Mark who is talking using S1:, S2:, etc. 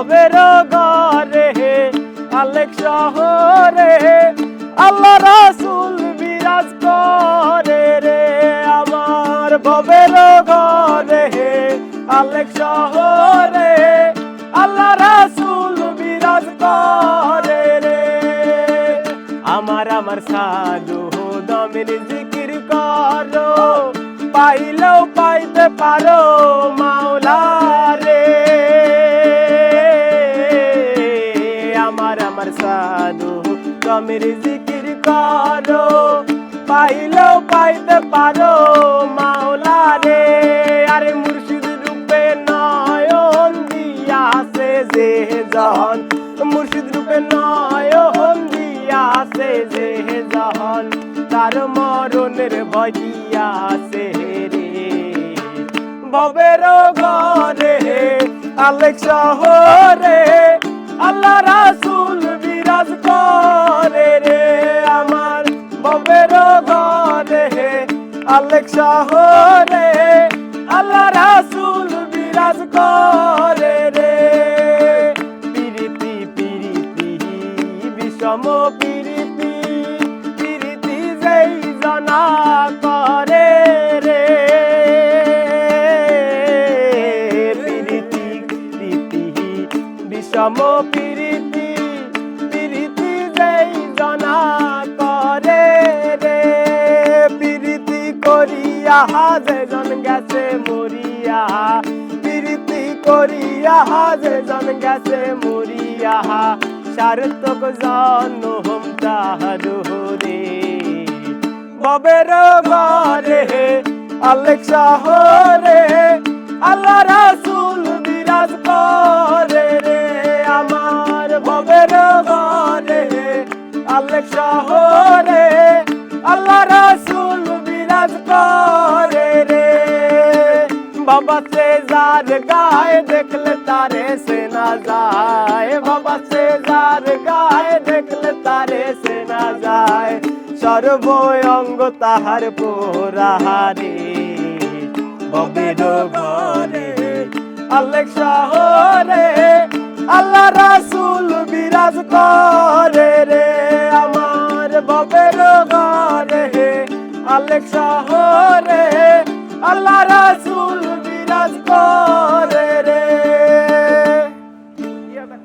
S1: ভবের ঘরে আলেক শহরে আল্লাহ রাসূল বিরাজ করে রে আমার ভবের ঘরে আলেক শহরে আল্লাহ রাসূল বিরাজ করে রে আমার সাধু দমের জিকির করো পাইলেও পাইতে পারো মাওলা রে আমার সাধু দমের জিকির করো পাইলেও পাইতে পারো মাওলা রে আরে মুর্শিদ রূপে নয়ন দিয়াছে যে জন মুর্শিদ রূপে নয়ন দিয়াছে যে জন তার মরণের ভয় দিয়াছে রে ভবের ঘরে আলেক শহরে আল্লাহ রাসূল বিরাজ করে রে আমার ভবের ঘরে আলেক শহরে আল্লাহ রাসূল বিরাজ করে রে পিরিতি পিরিতি বিষম পিরিতি পিরিতি যেই জনা করে রে পিরিতি পিরিতি বিষম পিরিতি পিরিতি যেই জনা করে রে পিরিতি করিয়া যেজন গেছে মরিয়া পিরিতি করিয়া যেজন গেছে মরিয়া সার্থক জনম তাহারু রে ভবের ঘরে আলেক শহরে আল্লাহ রাসূল বিরাজ করে রে আমার ভবের ঘরে আলেক শহরে আল্লাহ রাসূল বিরাজ করে রে বাবা সে যার গায়ে দেখলে তারে সে না যায় বাবা সে যার গায়ে দেখলে তারে সে না যায় সর্ব অঙ্গ তাহার পোরাহারে ভবের ঘরে আলেক শহরে আল্লাহ রাসূল বিরাজ করে রে আমার ভবের ঘরে আলেক শহরে আল্লাহ রাসূল বিরাজ করে